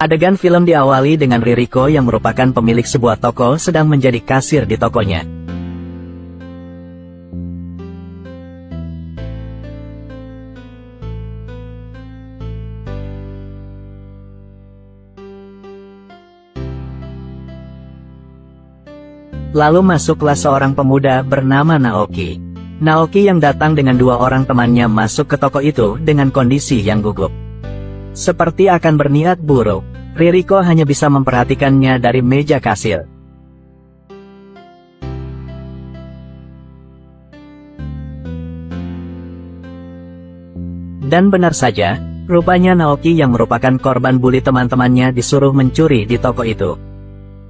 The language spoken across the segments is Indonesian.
Adegan film diawali dengan Ririko yang merupakan pemilik sebuah toko sedang menjadi kasir di tokonya. Lalu masuklah seorang pemuda bernama Naoki. Naoki yang datang dengan dua orang temannya masuk ke toko itu dengan kondisi yang gugup. Seperti akan berniat buruk, Ririko hanya bisa memperhatikannya dari meja kasir. Dan benar saja, rupanya Naoki yang merupakan korban bully teman-temannya disuruh mencuri di toko itu.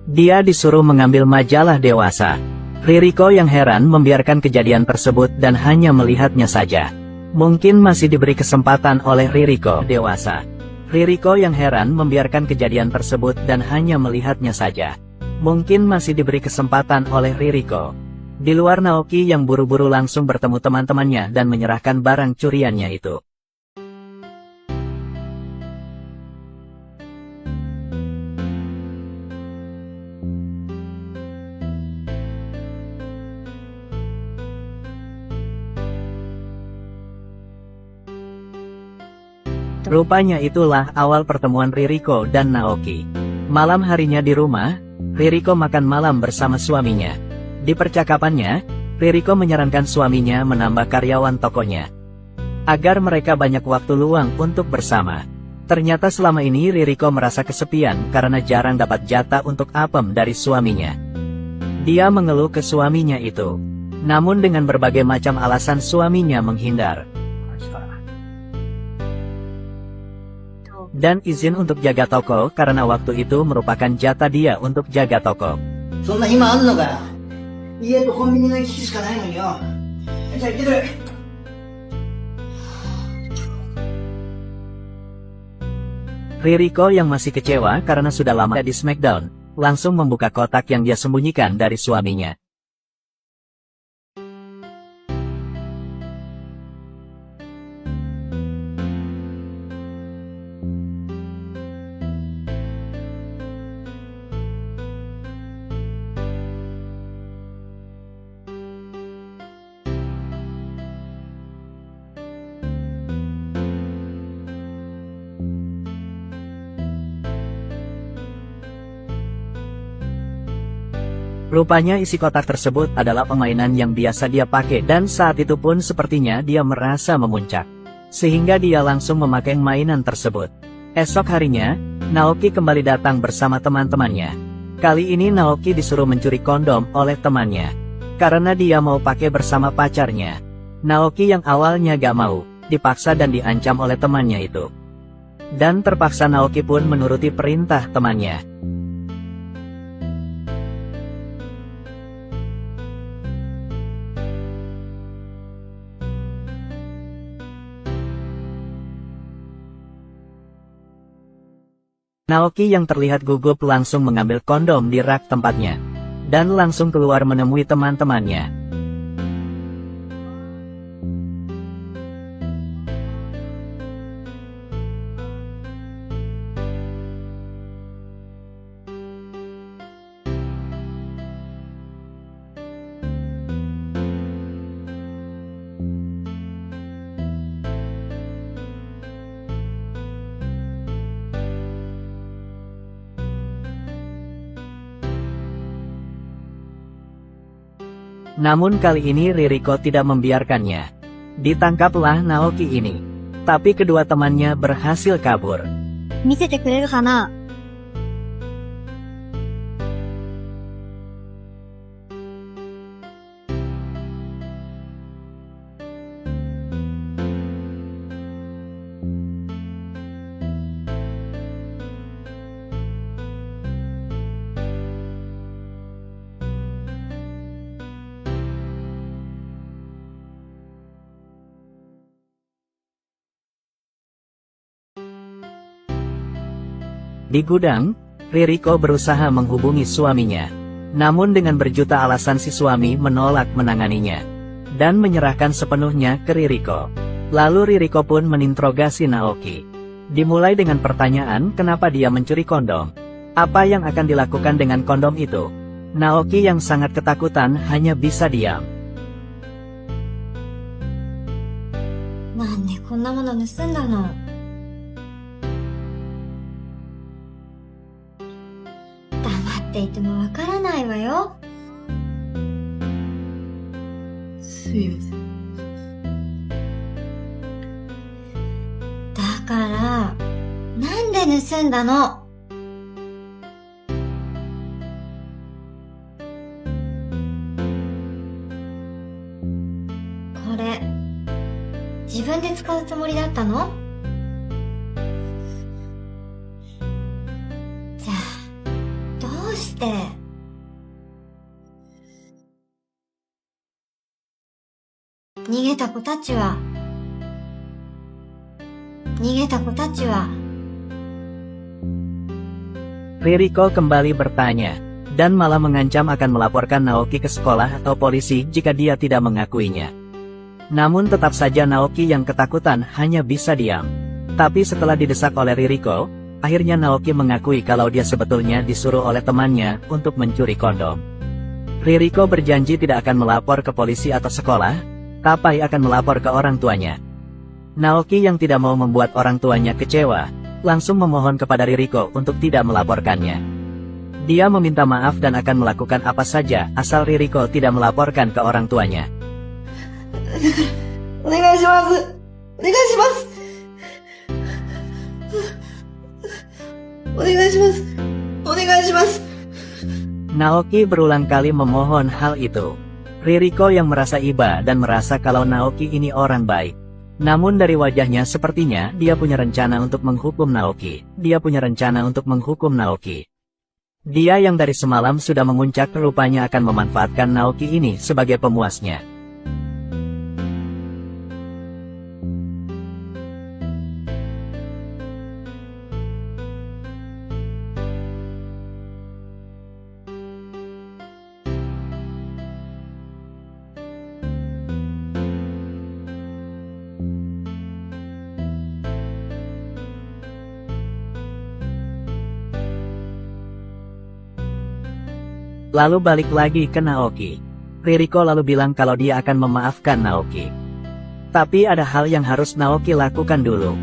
Dia disuruh mengambil majalah dewasa. Ririko yang heran membiarkan kejadian tersebut dan hanya melihatnya saja. Mungkin masih diberi kesempatan oleh Ririko dewasa. Ririko yang heran membiarkan kejadian tersebut dan hanya melihatnya saja. Mungkin masih diberi kesempatan oleh Ririko. Di luar, Naoki yang buru-buru langsung bertemu teman-temannya dan menyerahkan barang curiannya itu. Rupanya itulah awal pertemuan Ririko dan Naoki. Malam harinya di rumah, Ririko makan malam bersama suaminya. Di percakapannya, Ririko menyarankan suaminya menambah karyawan tokonya, agar mereka banyak waktu luang untuk bersama. Ternyata selama ini Ririko merasa kesepian karena jarang dapat jatah untuk apem dari suaminya. Dia mengeluh ke suaminya itu. Namun dengan berbagai macam alasan suaminya menghindar. Dan izin untuk jaga toko karena waktu itu merupakan jatah dia untuk jaga toko. Ririko yang masih kecewa karena sudah lama di Smackdown, langsung membuka kotak yang dia sembunyikan dari suaminya. Rupanya isi kotak tersebut adalah permainan yang biasa dia pakai dan saat itu pun sepertinya dia merasa memuncak. Sehingga dia langsung memakai mainan tersebut. Esok harinya, Naoki kembali datang bersama teman-temannya. Kali ini Naoki disuruh mencuri kondom oleh temannya. Karena dia mau pakai bersama pacarnya. Naoki yang awalnya gak mau, dipaksa dan diancam oleh temannya itu. Dan terpaksa Naoki pun menuruti perintah temannya. Naoki yang terlihat gugup langsung mengambil kondom di rak tempatnya. Dan langsung keluar menemui teman-temannya. Namun kali ini Ririko tidak membiarkannya. Ditangkaplah Naoki ini. Tapi kedua temannya berhasil kabur. 見せてくれるかな? Di gudang, Ririko berusaha menghubungi suaminya. Namun dengan berjuta alasan si suami menolak menanganinya. Dan menyerahkan sepenuhnya ke Ririko. Lalu Ririko pun meninterogasi Naoki. Dimulai dengan pertanyaan kenapa dia mencuri kondom. Apa yang akan dilakukan dengan kondom itu? Naoki yang sangat ketakutan hanya bisa diam. なんでこんなもの盗んだの？黙っていてもわからないわよ。すいません。だから、なんで盗んだの？これ、自分で使うつもりだったの？じゃあ、どうして？逃げた子たちは、Ririko kembali bertanya, dan malah mengancam akan melaporkan Naoki ke sekolah atau polisi jika dia tidak mengakuinya. Namun tetap saja Naoki yang ketakutan hanya bisa diam. Tapi setelah didesak oleh Ririko, akhirnya Naoki mengakui kalau dia sebetulnya disuruh oleh temannya untuk mencuri kondom. Ririko berjanji tidak akan melapor ke polisi atau sekolah, tapi akan melapor ke orang tuanya. Naoki yang tidak mau membuat orang tuanya kecewa, langsung memohon kepada Ririko untuk tidak melaporkannya. Dia meminta maaf dan akan melakukan apa saja asal Ririko tidak melaporkan ke orang tuanya. お願いします。お願いします。お願いします。お願いします。 Naoki berulang kali memohon hal itu. Ririko yang merasa iba dan merasa kalau Naoki ini orang baik. Namun dari wajahnya sepertinya dia punya rencana untuk menghukum Naoki. Dia yang dari semalam sudah memuncak rupanya akan memanfaatkan Naoki ini sebagai pemuasnya. Lalu balik lagi ke Naoki. Ririko lalu bilang kalau dia akan memaafkan Naoki. Tapi ada hal yang harus Naoki lakukan dulu.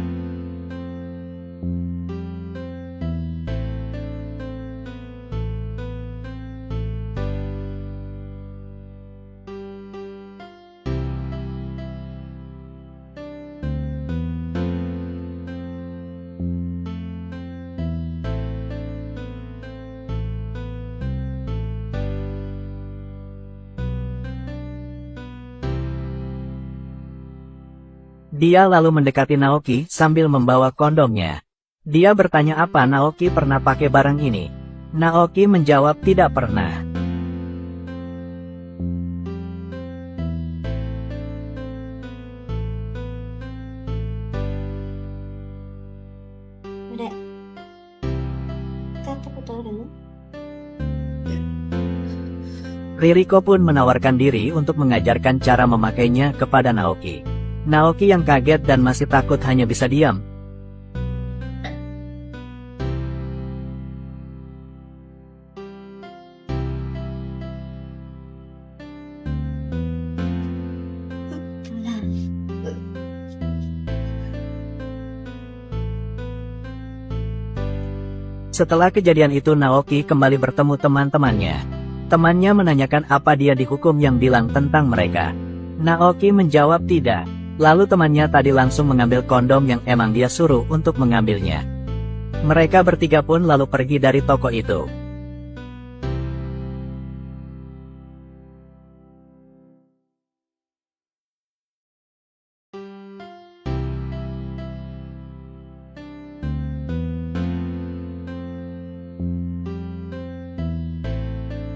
Dia lalu mendekati Naoki sambil membawa kondomnya. Dia bertanya apa Naoki pernah pakai barang ini. Naoki menjawab tidak pernah. Ririko pun menawarkan diri untuk mengajarkan cara memakainya kepada Naoki. Naoki yang kaget dan masih takut hanya bisa diam. Setelah kejadian itu Naoki kembali bertemu teman-temannya. Temannya menanyakan apa dia dihukum yang bilang tentang mereka. Naoki menjawab tidak. Lalu temannya tadi langsung mengambil kondom yang emang dia suruh untuk mengambilnya. Mereka bertiga pun lalu pergi dari toko itu.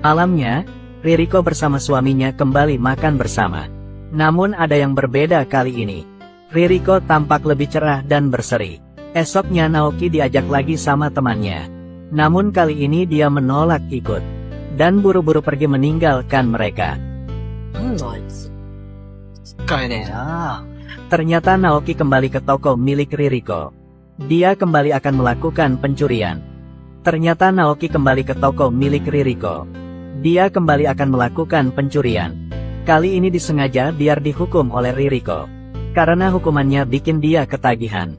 Malamnya, Ririko bersama suaminya kembali makan bersama. Namun ada yang berbeda kali ini. Ririko tampak lebih cerah dan berseri. Esoknya Naoki diajak lagi sama temannya. Namun kali ini dia menolak ikut. Dan buru-buru pergi meninggalkan mereka. Ternyata Naoki kembali ke toko milik Ririko. Dia kembali akan melakukan pencurian. Ternyata Naoki kembali ke toko milik Ririko. Dia kembali akan melakukan pencurian. Kali ini disengaja biar dihukum oleh Ririko. Karena hukumannya bikin dia ketagihan.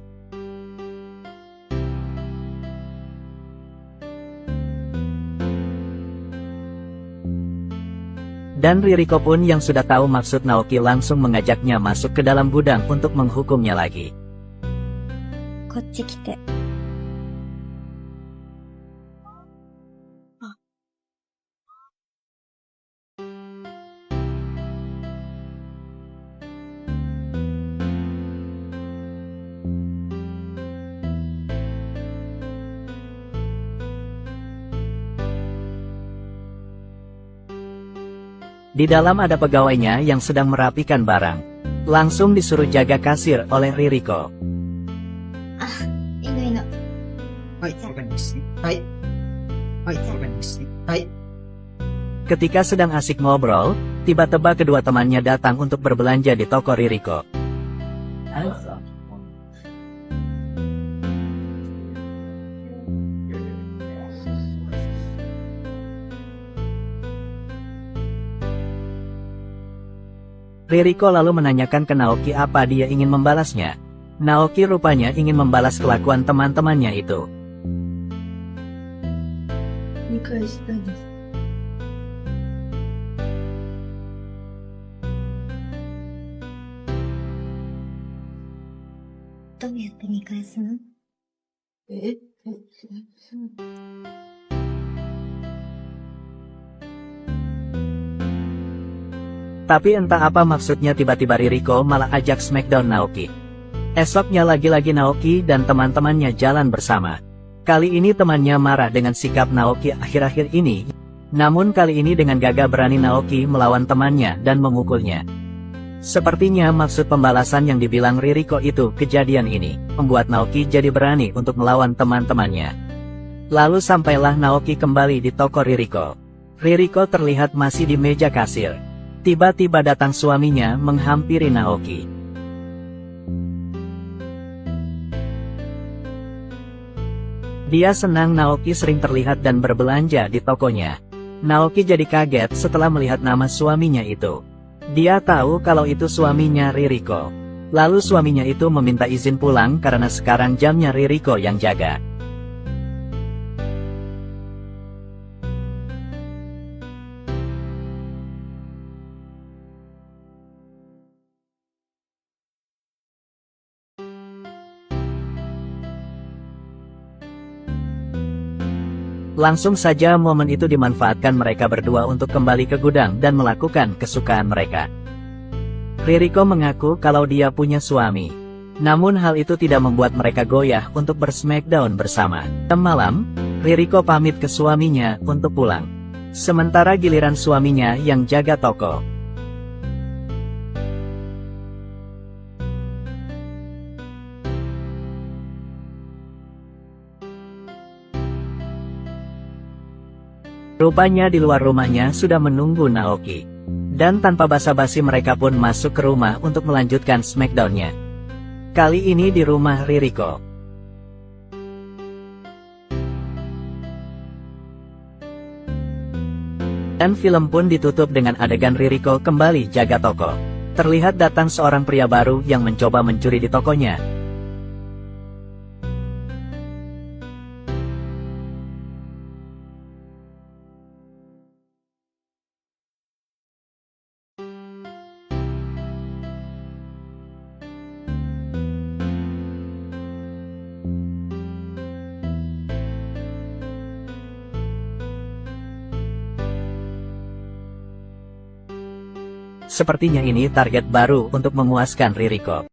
Dan Ririko pun yang sudah tahu maksud Naoki langsung mengajaknya masuk ke dalam gudang untuk menghukumnya lagi. こっち来て。Di dalam ada pegawainya yang sedang merapikan barang. Langsung disuruh jaga kasir oleh Ririko. いいのいいの。はい、わかりました。はい。はい、わかりました。はい。 Ketika sedang asik ngobrol, tiba-tiba kedua temannya datang untuk berbelanja di toko Ririko. Ririko lalu menanyakan ke Naoki apa dia ingin membalasnya. Naoki rupanya ingin membalas kelakuan teman-temannya itu. 理解したんです。 どうやって見返すの？Tapi entah apa maksudnya tiba-tiba Ririko malah ajak Smackdown Naoki. Esoknya lagi-lagi Naoki dan teman-temannya jalan bersama. Kali ini temannya marah dengan sikap Naoki akhir-akhir ini. Namun kali ini dengan gagah berani Naoki melawan temannya dan memukulnya. Sepertinya maksud pembalasan yang dibilang Ririko itu kejadian ini, membuat Naoki jadi berani untuk melawan teman-temannya. Lalu sampailah Naoki kembali di toko Ririko. Ririko terlihat masih di meja kasir. Tiba-tiba datang suaminya menghampiri Naoki. Dia senang Naoki sering terlihat dan berbelanja di tokonya. Naoki jadi kaget setelah melihat nama suaminya itu. Dia tahu kalau itu suaminya Ririko. Lalu suaminya itu meminta izin pulang karena sekarang jamnya Ririko yang jaga. Langsung saja momen itu dimanfaatkan mereka berdua untuk kembali ke gudang dan melakukan kesukaan mereka. Ririko mengaku kalau dia punya suami. Namun hal itu tidak membuat mereka goyah untuk bersmackdown bersama. Malam, Ririko pamit ke suaminya untuk pulang. Sementara giliran suaminya yang jaga toko. Rupanya di luar rumahnya sudah menunggu Naoki. Dan tanpa basa-basi mereka pun masuk ke rumah untuk melanjutkan smackdown-nya. Kali ini di rumah Ririko. Dan film pun ditutup dengan adegan Ririko kembali jaga toko. Terlihat datang seorang pria baru yang mencoba mencuri di tokonya. Sepertinya ini target baru untuk memuaskan Ririko.